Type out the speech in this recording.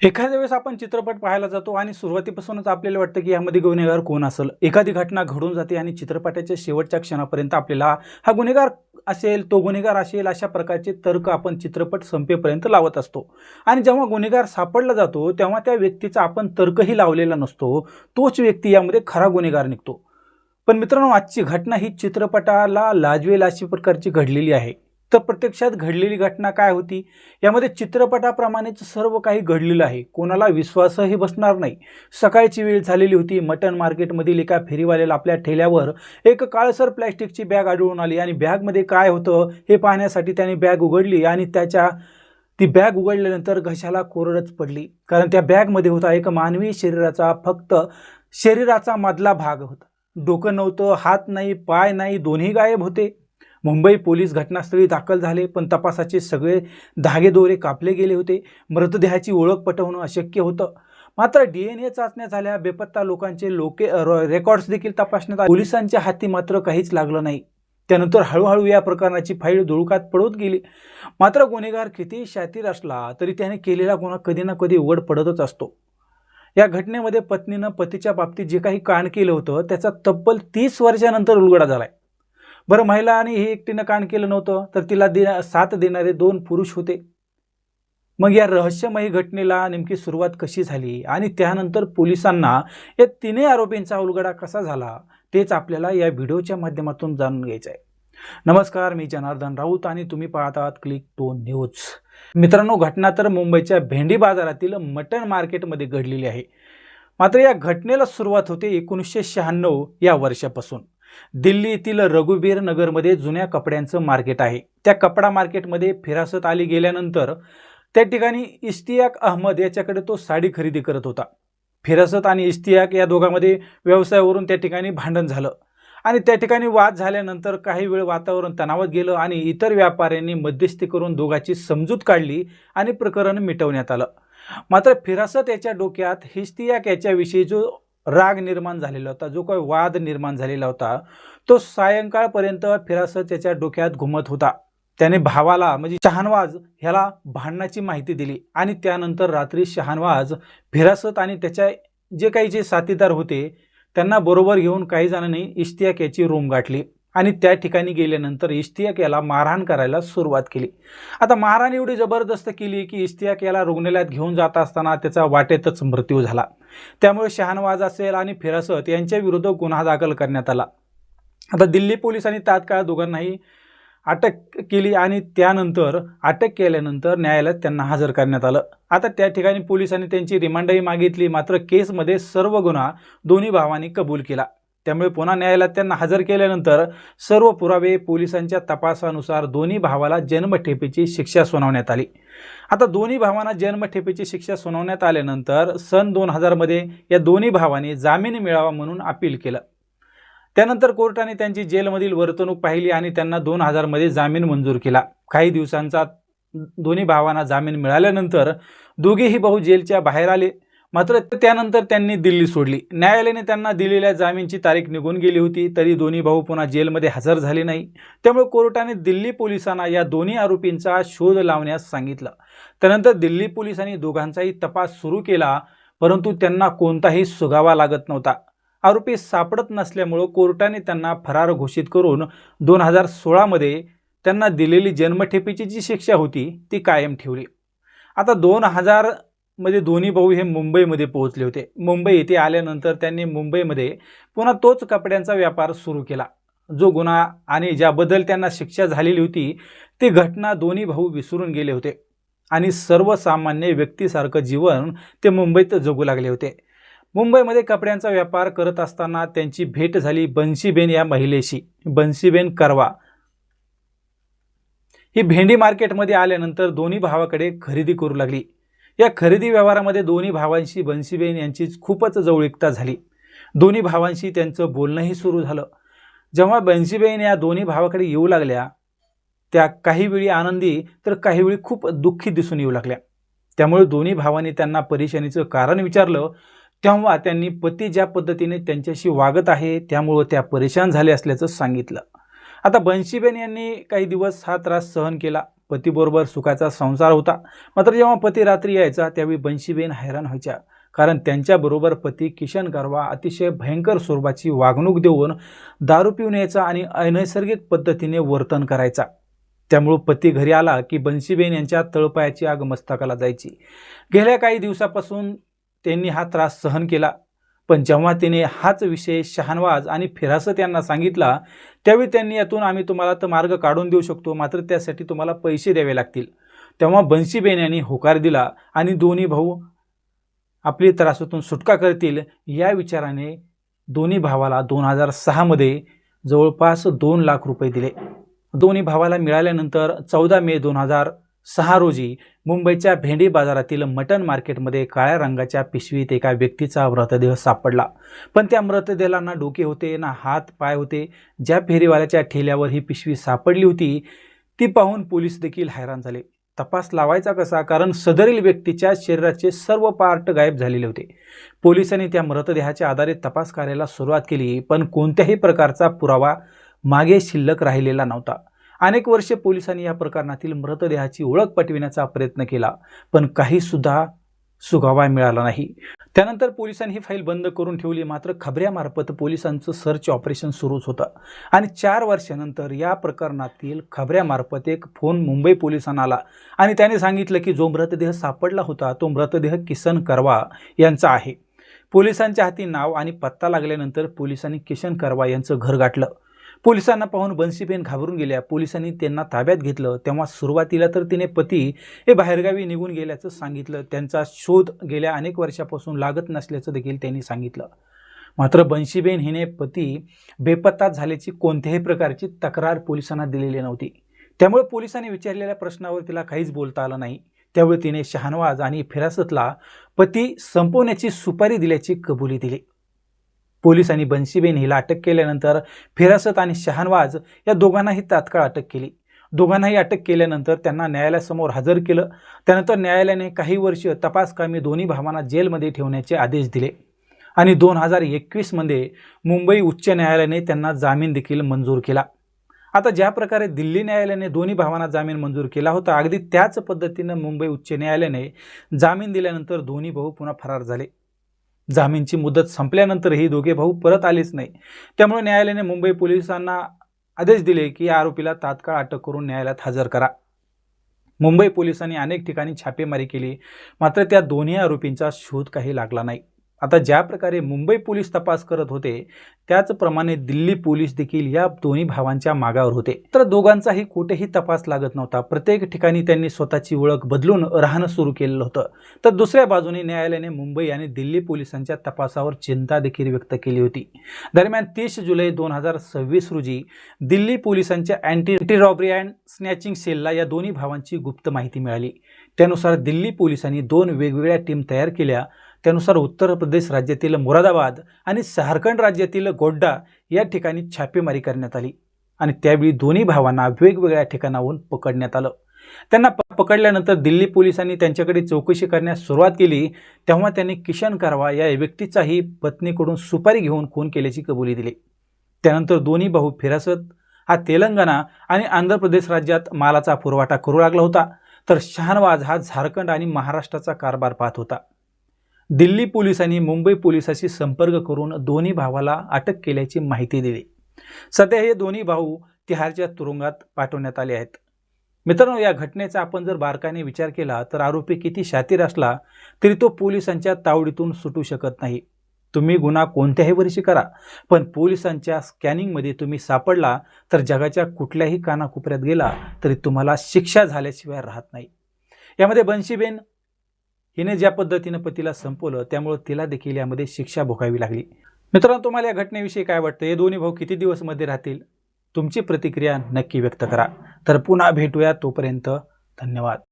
एखाद्या वेळेस आपण चित्रपट पाहायला जातो आणि सुरुवातीपासूनच आपल्याला वाटतं की यामध्ये गुन्हेगार कोण असेल। एखादी घटना घडून जाते आणि चित्रपटाच्या शेवटच्या क्षणापर्यंत आपल्याला हा गुन्हेगार असेल, तो गुन्हेगार असेल अशा प्रकारचे तर्क आपण चित्रपट संपेपर्यंत लावत असतो। आणि जेव्हा गुन्हेगार सापडला जातो तेव्हा त्या व्यक्तीचा आपण तर्कही लावलेला नसतो, तोच व्यक्ती यामध्ये खरा गुन्हेगार निघतो। पण मित्रांनो, आजची घटना ही चित्रपटाला लाजवेल अशी प्रकारची घडलेली आहे। तर प्रत्यक्षात घडलेली घटना काय होती, यामध्ये चित्रपटाप्रमाणेच सर्व काही घडलेलं आहे, कोणाला विश्वासही बसणार नाही। सकाळची वेळ झालेली होती। मटन मार्केटमधील एका फेरीवाल्याला आपल्या ठेल्यावर एक काळसर प्लॅस्टिकची बॅग आढळून आली आणि बॅगमध्ये काय होतं हे पाहण्यासाठी त्याने बॅग उघडली आणि ती बॅग उघडल्यानंतर घशाला कोरडच पडली, कारण त्या बॅगमध्ये होता एक मानवी शरीराचा फक्त शरीराचा मधला भाग होता। डोकं नव्हतं, हात नाही, पाय नाही, दोन्ही गायब होते। मुंबई पोलीस घटनास्थळी दाखल झाले, पण तपासाचे सगळे धागेदोरे कापले गेले होते। मृतदेहाची ओळख पटवणं अशक्य होतं। मात्र DNA चाचण्या झाल्या, बेपत्ता लोकांचे रेकॉर्ड्स देखील तपासण्यात आले। पोलिसांच्या हाती मात्र काहीच लागलं नाही। त्यानंतर हळूहळू या प्रकरणाची फाईल धुळकात पडत गेली। मात्र गुन्हेगार किती शातीर असला तरी त्याने केलेला गुन्हा कधी ना कधी उघड पडतच असतो। या घटनेमध्ये पत्नीनं पतीच्या बाबतीत जे काही कांड केलं होतं त्याचा तब्बल 30 वर्षानंतर उलगडा झालाय। बरं, महिला आणि हे एकटीनं कांड केलं नव्हतं, तर तिला साथ देणारे 2 पुरुष होते। मग या रहस्यमयी घटनेला नेमकी सुरुवात कशी झाली आणि त्यानंतर पोलिसांना या तिन्ही आरोपींचा उलगडा कसा झाला तेच आपल्याला या व्हिडिओच्या माध्यमातून जाणून घ्यायचं आहे। नमस्कार, मी जनार्दन राऊत आणि तुम्ही पाहत आहात क्लिक 2 न्यूज। मित्रांनो, घटना तर मुंबईच्या भेंडी बाजारातील मटन मार्केटमध्ये घडलेली आहे। मात्र या घटनेला सुरुवात होते 1996 या वर्षापासून। दिल्ली येथील रघुबीर नगरमध्ये जुन्या कपड्यांचं मार्केट आहे। त्या कपडा मार्केटमध्ये फिरासत अली गेल्यानंतर त्या ठिकाणी इश्तियाक अहमद याच्याकडे तो साडी खरेदी करत होता। फिरासत आणि इश्तियाक या दोघांमध्ये व्यवसायावरून त्या ठिकाणी भांडण झालं आणि त्या ठिकाणी वाद झाल्यानंतर काही वेळ वातावरण तणावात गेलं आणि इतर व्यापाऱ्यांनी मध्यस्थी करून दोघांची समजूत काढली आणि प्रकरण मिटवण्यात आलं। मात्र फिरासत याच्या डोक्यात इश्तियाक याच्याविषयी जो राग निर्माण झालेला होता, जो काही वाद निर्माण झालेला होता, तो सायंकाळपर्यंत फिरासत याच्या डोक्यात घुमत होता। त्याने भावाला म्हणजे शहानवाज ह्याला भांडणाची माहिती दिली आणि त्यानंतर रात्री शहानवाज फिरासत आणि त्याच्या जे साथीदार होते त्यांना बरोबर घेऊन काही जणांनी इश्तियाक याची रूम गाठली आणि त्या ठिकाणी गेल्यानंतर इश्तियाक याला मारहाण करायला सुरुवात केली। आता मारहाण एवढी जबरदस्त केली की इश्तियाक याला रुग्णालयात घेऊन जात असताना त्याचा वाटेतच मृत्यू झाला। त्यामुळे शहानवाज असेल आणि फिरासत यांच्या विरुद्ध गुन्हा दाखल करण्यात आला। आता दिल्ली पोलिसांनी तात्काळ दोघांनाही अटक केली आणि त्यानंतर अटक केल्यानंतर न्यायालयात त्यांना हजर करण्यात आलं। आता त्या ठिकाणी पोलिसांनी त्यांची रिमांडही मागितली, मात्र केसमध्ये सर्व गुन्हा दोन्ही भावांनी कबूल केला। त्यामुळे पुन्हा न्यायालयात त्यांना हजर केल्यानंतर सर्व पुरावे पोलिसांच्या तपासानुसार दोन्ही भावाला जन्मठेपेची शिक्षा सुनावण्यात आली। आता दोन्ही भावांना जन्मठेपेची शिक्षा सुनावण्यात आल्यानंतर सन 2000 मध्ये या दोन्ही भावांनी जामीन मिळावा म्हणून अपील केलं। त्यानंतर कोर्टाने त्यांची जेलमधील वर्तणूक पाहिली आणि त्यांना 2000 मध्ये जामीन मंजूर केला। काही दिवसांचा दोन्ही भावांना जामीन मिळाल्यानंतर दोघेही भाऊ जेलच्या बाहेर आले, मात्र त्यानंतर त्यांनी दिल्ली सोडली। न्यायालयाने त्यांना दिलेल्या जामीनची तारीख निघून गेली होती, तरी दोन्ही भाऊ पुन्हा जेलमध्ये हजर झाले नाही। त्यामुळे कोर्टाने दिल्ली पोलिसांना या दोन्ही आरोपींचा शोध लावण्यास सांगितलं। त्यानंतर दिल्ली पोलिसांनी दोघांचाही तपास सुरू केला, परंतु त्यांना कोणताही सुगावा लागत नव्हता। आरोपी सापडत नसल्यामुळे कोर्टाने त्यांना फरार घोषित करून 2016 मध्ये त्यांना दिलेली जन्मठेपेची जी शिक्षा होती ती कायम ठेवली। आता 2000 मध्ये दोन्ही भाऊ हे मुंबईमध्ये पोहोचले होते। मुंबई येथे आल्यानंतर त्यांनी मुंबईमध्ये पुन्हा तोच कपड्यांचा व्यापार सुरू केला। जो गुन्हा आणि ज्याबद्दल त्यांना शिक्षा झालेली होती ती घटना दोन्ही भाऊ विसरून गेले होते आणि सर्वसामान्य व्यक्तीसारखं जीवन ते मुंबईत जगू लागले होते। मुंबईमध्ये कपड्यांचा व्यापार करत असताना त्यांची भेट झाली बन्सीबेन या महिलेशी। बन्सीबेन करवा ही भेंडी मार्केटमध्ये आल्यानंतर दोन्ही भावाकडे खरेदी करू लागली। या खरेदी व्यवहारामध्ये दोन्ही भावांशी बन्सीबेन यांची खूपच जवळीकता झाली। दोन्ही भावांशी त्यांचं बोलणंही सुरू झालं। जेव्हा बन्सीबेन या दोन्ही भावाकडे येऊ लागल्या त्या काही वेळी आनंदी तर काही वेळी खूप दुःखी दिसून येऊ लागल्या। त्यामुळे दोन्ही भावांनी त्यांना परेशानीचं कारण विचारलं, तेव्हा त्यांनी पती ज्या पद्धतीने त्यांच्याशी वागत आहे त्यामुळे त्या परेशान झाले असल्याचं सांगितलं। आता बन्सीबेन यांनी काही दिवस हा त्रास सहन केला, पतीबरोबर सुखाचा संसार होता. मात्र जेव्हा पती रात्री यायचा त्यावेळी बन्शीबेन हैराण व्हायच्या, कारण त्यांच्याबरोबर पती किशन करवा अतिशय भयंकर स्वरूपाची वागणूक देऊन दारू पिऊन यायचा आणि अनैसर्गिक पद्धतीने वर्तन करायचा. त्यामुळे पती घरी आला की बन्शीबेन यांच्या तळपायाची आग मस्तकाला जायची. गेल्या काही दिवसापासून त्यांनी हा त्रास सहन केला, पण जेव्हा तिने हाच विषय शहानवाज आणि फिरासत यांना सांगितला त्यावेळी त्यांनी यातून आम्ही तुम्हाला तर मार्ग काढून देऊ शकतो, मात्र त्यासाठी तुम्हाला पैसे द्यावे लागतील. तेव्हा बन्शीबेन यांनी होकार दिला आणि दोन्ही भाऊ आपली त्रासातून सुटका करतील या विचाराने दोन्ही भावाला 2006 मध्ये जवळपास 2 लाख रुपये दिले. दोन्ही भावाला मिळाल्यानंतर 14 मे 2006 रोजी मुंबईच्या भेंडी बाजारातील मटन मार्केटमध्ये काळ्या रंगाच्या पिशवीत एका व्यक्तीचा मृतदेह सापडला. पण त्या मृतदेहाला ना डोके होते ना हात पाय होते. ज्या फेरीवाल्याच्या ठेल्यावर ही पिशवी सापडली होती ती पाहून पोलीस देखील हैराण झाले. तपास लावायचा कसा, कारण सदरील व्यक्तीच्या शरीराचे सर्व पार्ट गायब झालेले होते. पोलिसांनी त्या मृतदेहाच्या आधारे तपास करायला सुरुवात केली, पण कोणत्याही प्रकारचा पुरावा मागे शिल्लक राहिलेला नव्हता. अनेक वर्षे पोलिसांनी या प्रकरणातील मृतदेहाची ओळख पटविण्याचा प्रयत्न केला, पण काही सुद्धा सुगावा मिळाला नाही. त्यानंतर पोलिसांनी ही फाईल बंद करून ठेवली. मात्र खबऱ्यामार्फत पोलिसांचं सर्च ऑपरेशन सुरूच होतं आणि 4 वर्षानंतर या प्रकरणातील खबऱ्यामार्फत एक फोन मुंबई पोलिसांना आला आणि त्याने सांगितलं की जो मृतदेह सापडला होता तो मृतदेह किशन करवा यांचा आहे. पोलिसांच्या हाती नाव आणि पत्ता लागल्यानंतर पोलिसांनी किशन करवा यांचं घर गाठलं. पोलिसांना पाहून बन्शीबेन घाबरून गेल्या. पोलिसांनी त्यांना ताब्यात घेतलं. तेव्हा सुरुवातीला तर तिने पती हे बाहेरगावी निघून गेल्याचं सांगितलं. त्यांचा शोध गेल्या अनेक वर्षापासून लागत नसल्याचं देखील त्यांनी सांगितलं. मात्र बन्शीबेन हिने पती बेपत्ता झाल्याची कोणत्याही प्रकारची तक्रार पोलिसांना दिलेली नव्हती. त्यामुळे पोलिसांनी विचारलेल्या प्रश्नावर तिला काहीच बोलता आलं नाही. त्यावेळी तिने शहानवाज आणि फिरासतला पती संपवण्याची सुपारी दिल्याची कबुली दिली. पोलिसांनी बन्शीबेन हिला अटक केल्यानंतर फिरासत आणि शहानवाज या दोघांनाही तात्काळ अटक केली. दोघांनाही अटक केल्यानंतर त्यांना न्यायालयासमोर हजर केलं. त्यानंतर न्यायालयाने काही वर्ष तपासकामी दोन्ही भावांना जेलमध्ये ठेवण्याचे आदेश दिले आणि 2021 मध्ये मुंबई उच्च न्यायालयाने त्यांना जामीन देखील मंजूर केला. आता ज्या प्रकारे दिल्ली न्यायालयाने दोन्ही भावांना जामीन मंजूर केला होता, अगदी त्याच पद्धतीनं मुंबई उच्च न्यायालयाने जामीन दिल्यानंतर दोन्ही भाऊ पुन्हा फरार झाले. जामीनची मुदत संपल्यानंतर ही दोघे भाऊ परत आलेच नाही. त्यामुळे न्यायालयाने मुंबई पोलिसांना आदेश दिले की या आरोपीला तात्काळ अटक करून न्यायालयात हजर करा. मुंबई पोलिसांनी अनेक ठिकाणी छापेमारी केली, मात्र त्या दोन्ही आरोपींचा शोध काही लागला नाही. आता ज्या प्रकारे मुंबई पोलीस तपास करत होते त्याचप्रमाणे दिल्ली पोलीस देखील या दोन्ही भावांच्या मागावर होते. तर दोघांचाही कुठेही तपास लागत नव्हता. प्रत्येक ठिकाणी त्यांनी स्वतःची ओळख बदलून राहणं सुरू केलेलं होतं. तर दुसऱ्या बाजूने न्यायालयाने मुंबई आणि दिल्ली पोलिसांच्या तपासावर चिंता देखील व्यक्त केली होती. दरम्यान 30 जुलै 2026 रोजी दिल्ली पोलिसांच्या अँटी रॉबरी अँड स्नॅचिंग सेलला या दोन्ही भावांची गुप्त माहिती मिळाली. त्यानुसार दिल्ली पोलिसांनी 2 वेगवेगळ्या टीम तयार केल्या. त्यानुसार उत्तर प्रदेश राज्यातील मुरादाबाद आणि झारखंड राज्यातील गोड्डा या ठिकाणी छापेमारी करण्यात आली आणि त्यावेळी दोन्ही भावांना वेगवेगळ्या ठिकाणाहून पकडण्यात आलं. त्यांना पकडल्यानंतर दिल्ली पोलिसांनी त्यांच्याकडे चौकशी करण्यास सुरुवात केली. तेव्हा त्यांनी किशन करवा या व्यक्तीचाही पत्नीकडून सुपारी घेऊन खून केल्याची कबुली दिली. त्यानंतर दोन्ही भाऊ फिरासत हा तेलंगणा आणि आंध्र प्रदेश राज्यात मालाचा पुरवठा करू लागला होता, तर शहानवाज हा झारखंड आणि महाराष्ट्राचा कारभार पाहत होता. दिल्ली पोलिसांनी मुंबई पोलिसांशी संपर्क करून दोन्ही भावाला अटक केल्याची माहिती दिली. सध्या हे दोन्ही भाऊ तिहारच्या तुरुंगात पाठवण्यात आले आहेत. मित्रांनो, या घटनेचा आपण जर बारकाईने विचार केला तर आरोपी किती शातीर असला तरी तो पोलिसांच्या तावडीतून सुटू शकत नाही. तुम्ही गुन्हा कोणत्याही वर्षी करा, पण पोलिसांच्या स्कॅनिंगमध्ये तुम्ही सापडला तर जगाच्या कुठल्याही कानाकोपऱ्यात गेला तरी तुम्हाला शिक्षा झाल्याशिवाय राहत नाही. यामध्ये बन्शीबेन हिने ज्या पद्धतीने पतीला संपवलं त्यामुळे तिला देखील यामध्ये शिक्षा भोगावी लागली. मित्रांनो, तुम्हाला या घटनेविषयी काय वाटतं? हे दोन्ही भाऊ किती दिवस मध्ये राहतील? तुमची प्रतिक्रिया नक्की व्यक्त करा. तर पुन्हा भेटूया. तोपर्यंत धन्यवाद.